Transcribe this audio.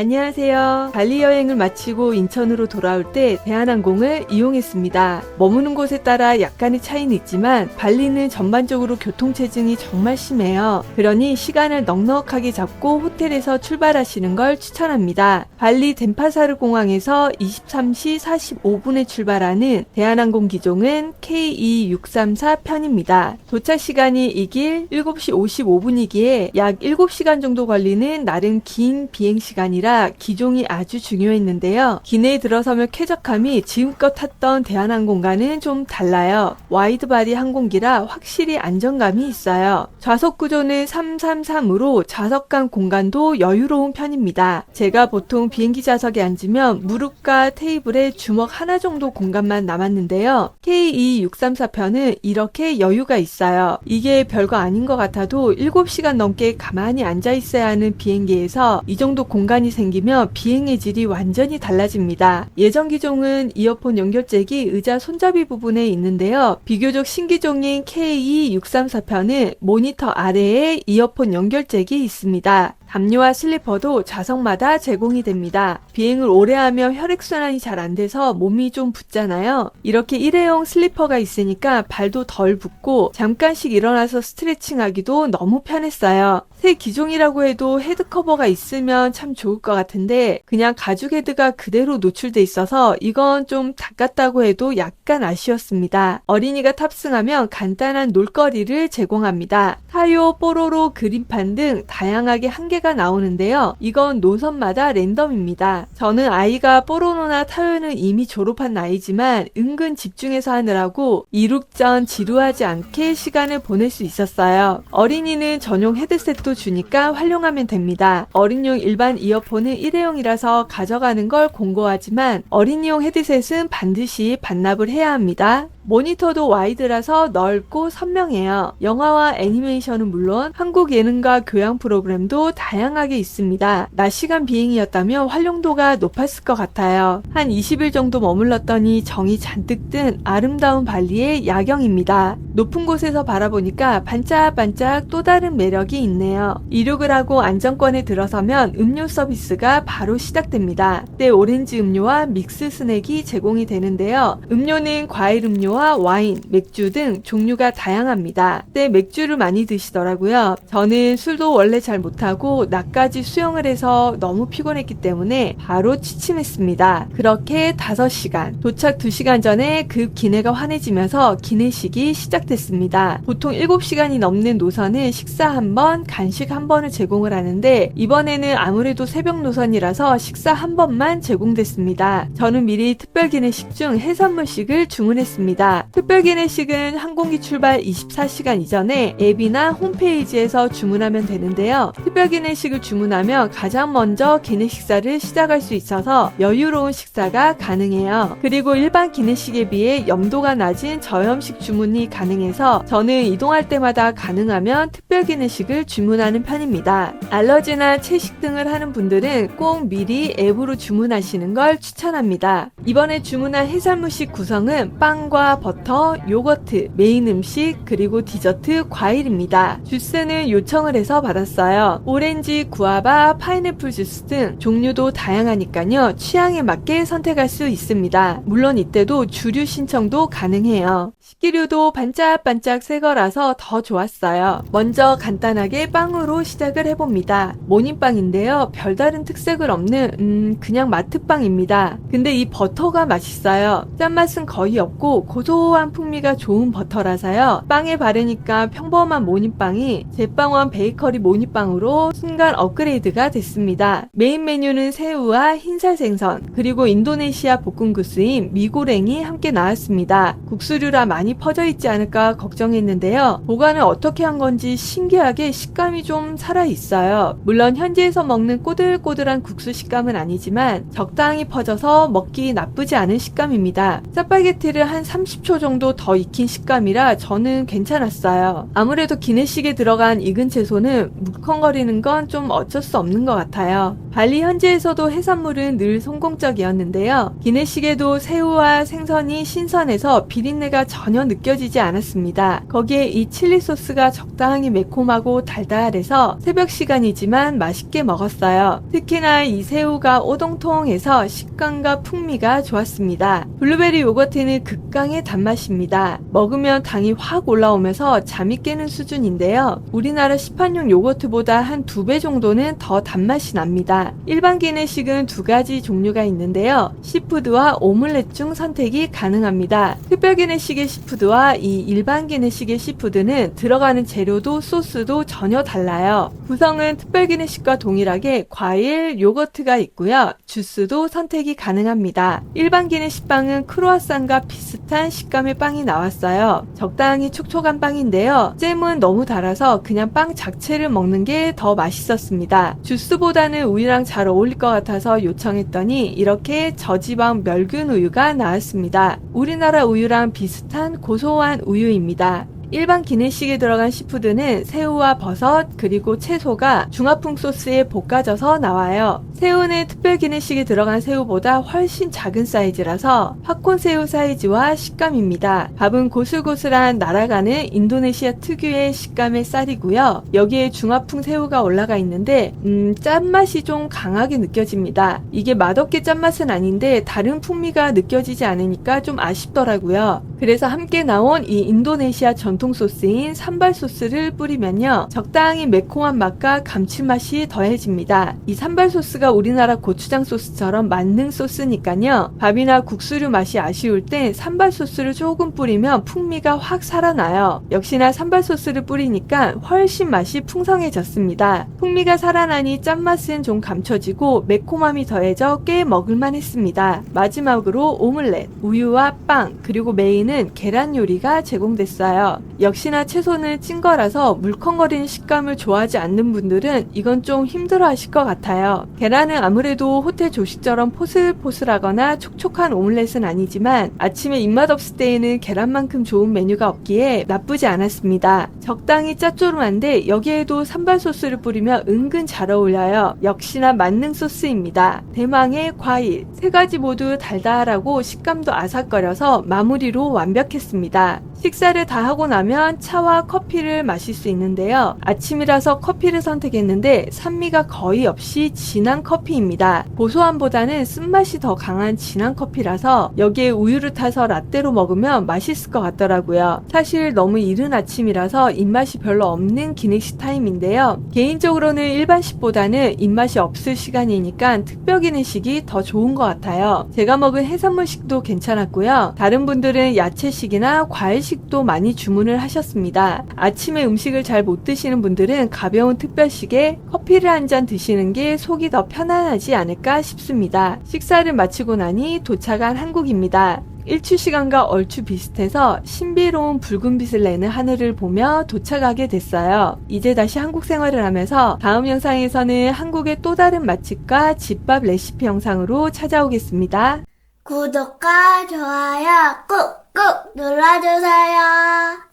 안녕하세요. 발리 여행을 마치고 인천으로 돌아올 때 대한항공을 이용했습니다. 머무는 곳에 따라 약간의 차이는 있지만 발리는 전반적으로 교통체증이 정말 심해요. 그러니 시간을 넉넉하게 잡고 호텔에서 출발하시는 걸 추천합니다. 발리 덴파사르 공항에서 23시 45분에 출발하는 대한항공 기종은 KE634 편입니다. 도착 시간이 이 길 7시 55분이기에 약 7시간 정도 걸리는 나름 긴 비행시간이라 기종이 아주 중요했는데요. 기내에 들어서면 쾌적함이 지금껏 탔던 대한항공과는 좀 달라요. 와이드바디 항공기라 확실히 안정감이 있어요. 좌석 구조는 333으로 좌석 간 공간도 여유로운 편입니다. 제가 보통 비행기 좌석에 앉으면 무릎과 테이블에 주먹 하나 정도 공간만 남았는데요. KE634편은 이렇게 여유가 있어요. 이게 별거 아닌 것 같아도 7시간 넘게 가만히 앉아 있어야 하는 비행기에서 이 정도 공간이 생기면 비행의 질이 완전히 달라집니다. 예전 기종은 이어폰 연결잭이 의자 손잡이 부분에 있는데요. 비교적 신기종인 KE634편은 모니터 아래에 이어폰 연결잭이 있습니다. 담요와 슬리퍼도 좌석마다 제공이 됩니다. 비행을 오래 하면 혈액순환이 잘 안 돼서 몸이 좀 붓잖아요. 이렇게 일회용 슬리퍼가 있으니까 발도 덜 붓고 잠깐씩 일어나서 스트레칭하기도 너무 편했어요. 새 기종이라고 해도 헤드커버가 있으면 참 좋을 것 같은데 그냥 가죽 헤드가 그대로 노출돼 있어서 이건 좀 닦았다고 해도 약간 아쉬웠습니다. 어린이가 탑승하면 간단한 놀거리를 제공합니다. 타요, 뽀로로, 그림판 등 다양하게 한 개가 나오는데요. 이건 노선마다 랜덤입니다. 저는 아이가 뽀로로나 타요는 이미 졸업한 나이지만 은근 집중해서 하느라고 이륙전 지루하지 않게 시간을 보낼 수 있었어요. 어린이는 전용 헤드셋도 주니까 활용하면 됩니다. 어린이용 일반 이어폰은 일회용이라서 가져가는 걸 공고하지만 어린이용 헤드셋은 반드시 반납을 해야 합니다. 모니터도 와이드라서 넓고 선명해요. 영화와 애니메이션은 물론 한국 예능과 교양 프로그램도 다양하게 있습니다. 낮 시간 비행이었다면 활용도가 높았을 것 같아요. 한 20일 정도 머물렀더니 정이 잔뜩 든 아름다운 발리의 야경입니다. 높은 곳에서 바라보니까 반짝반짝 또 다른 매력이 있네요. 이륙을 하고 안정권에 들어서면 음료 서비스가 바로 시작됩니다. 그때 오렌지 음료와 믹스 스낵이 제공이 되는데요. 음료는 과일 음료와 와인, 맥주 등 종류가 다양합니다. 그때 맥주를 많이 드시더라고요. 저는 술도 원래 잘 못하고 낮까지 수영을 해서 너무 피곤했기 때문에 바로 취침했습니다. 그렇게 5시간, 도착 2시간 전에 급 기내가 환해지면서 기내식이 시작됐습니다. 보통 7시간이 넘는 노선은 식사 1번, 간식 1번을 제공을 하는데 이번에는 아무래도 새벽 노선이라서 식사 1번만 제공됐습니다. 저는 미리 특별 기내식 중 해산물식을 주문했습니다. 특별 기내식은 항공기 출발 24시간 이전에 앱이나 홈페이지에서 주문하면 되는데요. 특별 기내식을 주문하면 가장 먼저 기내식사를 시작할 수 있어서 여유로운 식사가 가능해요. 그리고 일반 기내식에 비해 염도가 낮은 저염식 주문이 가능해서 저는 이동할 때마다 가능하면 특별 기내식을 주문하는 편입니다. 알러지나 채식 등을 하는 분들은 꼭 미리 앱으로 주문하시는 걸 추천합니다. 이번에 주문한 해산물식 구성은 빵과 버터, 요거트, 메인 음식, 그리고 디저트, 과일입니다. 주스는 요청을 해서 받았어요. 오렌지, 구아바, 파인애플 주스 등 종류도 다양하니까요. 취향에 맞게 선택할 수 있습니다. 물론 이때도 주류 신청도 가능해요. 식기류도 반짝반짝 새 거라서 더 좋았어요. 먼저 간단하게 빵으로 시작을 해봅니다. 모닝빵인데요. 별다른 특색을 없는 그냥 마트빵입니다. 근데 이 버터가 맛있어요. 짠맛은 거의 없고 고소한 풍미가 좋은 버터라서요. 빵에 바르니까 평범한 모닝빵이 제빵원 베이커리 모닝빵으로 순간 업그레이드가 됐습니다. 메인 메뉴는 새우와 흰살 생선 그리고 인도네시아 볶음 국수인 미고랭이 함께 나왔습니다. 국수류라 많이 퍼져 있지 않을까 걱정했는데요. 보관을 어떻게 한 건지 신기하게 식감이 좀 살아있어요. 물론 현지에서 먹는 꼬들꼬들한 국수 식감은 아니지만 적당히 퍼져서 먹기 나쁘지 않은 식감입니다. 짜파게티를 한 30초 정도 더 익힌 식감이라 저는 괜찮았어요. 아무래도 기내식에 들어간 익은 채소는 물컹거리는 건 좀 어쩔 수 없는 것 같아요. 발리 현지에서도 해산물은 늘 성공적이었는데요. 기내식에도 새우와 생선이 신선해서 비린내가 전혀 느껴지지 않았습니다. 않았습니다. 거기에 이 칠리 소스가 적당히 매콤하고 달달해서 새벽 시간이지만 맛있게 먹었어요. 특히나 이 새우가 오동통해서 식감과 풍미가 좋았습니다. 블루베리 요거트는 극강의 단맛입니다. 먹으면 당이 확 올라오면서 잠이 깨는 수준인데요. 우리나라 시판용 요거트보다 한 2배 정도는 더 단맛이 납니다. 일반 기내식은 2가지 종류가 있는데요. 시푸드와 오믈렛 중 선택이 가능합니다. 특별 기내식의 시푸드와 이 일반 기내식의 시푸드는 들어가는 재료도 소스도 전혀 달라요. 구성은 특별 기내식과 동일하게 과일, 요거트가 있고요. 주스도 선택이 가능합니다. 일반 기내식빵은 크루아상과 비슷한 식감의 빵이 나왔어요. 적당히 촉촉한 빵인데요. 잼은 너무 달아서 그냥 빵 자체를 먹는 게 더 맛있었습니다. 주스보다는 우유랑 잘 어울릴 것 같아서 요청했더니 이렇게 저지방 멸균 우유가 나왔습니다. 우리나라 우유랑 비슷한 고소한 우유입니다. 일반 기내식에 들어간 시푸드는 새우와 버섯 그리고 채소가 중화풍 소스에 볶아져서 나와요. 새우는 특별 기내식에 들어간 새우보다 훨씬 작은 사이즈라서 팝콘 새우 사이즈와 식감입니다. 밥은 고슬고슬한 날아가는 인도네시아 특유의 식감의 쌀이고요. 여기에 중화풍 새우가 올라가 있는데 짠맛이 좀 강하게 느껴집니다. 이게 맛없게 짠맛은 아닌데 다른 풍미가 느껴지지 않으니까 좀 아쉽더라고요. 그래서 함께 나온 이 인도네시아 전통 소스인 산발 소스를 뿌리면요. 적당히 매콤한 맛과 감칠맛이 더해집니다. 이 산발 소스가 우리나라 고추장 소스처럼 만능 소스니까요. 밥이나 국수류 맛이 아쉬울 때 산발 소스를 조금 뿌리면 풍미가 확 살아나요. 역시나 산발 소스를 뿌리니까 훨씬 맛이 풍성해졌습니다. 풍미가 살아나니 짠맛은 좀 감춰지고 매콤함이 더해져 꽤 먹을만 했습니다. 마지막으로 오믈렛, 우유와 빵, 그리고 메인은 계란 요리가 제공됐어요. 역시나 채소는 찐 거라서 물컹거리는 식감을 좋아하지 않는 분들은 이건 좀 힘들어 하실 것 같아요. 계란은 아무래도 호텔 조식처럼 포슬포슬하거나 촉촉한 오믈렛은 아니지만 아침에 입맛 없을 때에는 계란만큼 좋은 메뉴가 없기에 나쁘지 않았습니다. 적당히 짭조름한데 여기에도 산발 소스를 뿌리면 은근 잘 어울려요. 역시나 만능 소스입니다. 대망의 과일, 3가지 모두 달달하고 식감도 아삭거려서 마무리로 완벽했습니다. 식사를 다 하고 나면 차와 커피를 마실 수 있는데요. 아침이라서 커피를 선택했는데 산미가 거의 없이 진한 커피입니다. 고소함보다는 쓴맛이 더 강한 진한 커피라서 여기에 우유를 타서 라떼로 먹으면 맛있을 것 같더라고요. 사실 너무 이른 아침이라서 입맛이 별로 없는 기내식 타임인데요. 개인적으로는 일반식보다는 입맛이 없을 시간이니까 특별 기내식이 더 좋은 것 같아요. 제가 먹은 해산물식도 괜찮았고요. 다른 분들은 야채식이나 과일식도 많이 주문을 하셨습니다. 아침에 음식을 잘 못 드시는 분들은 가벼운 특별식에 커피를 한 잔 드시는 게 속이 더 편안하지 않을까 싶습니다. 식사를 마치고 나니 도착한 한국입니다. 일출 시간과 얼추 비슷해서 신비로운 붉은빛을 내는 하늘을 보며 도착하게 됐어요. 이제 다시 한국 생활을 하면서 다음 영상에서는 한국의 또 다른 맛집과 집밥 레시피 영상으로 찾아오겠습니다. 구독과 좋아요 꾹꾹 눌러주세요.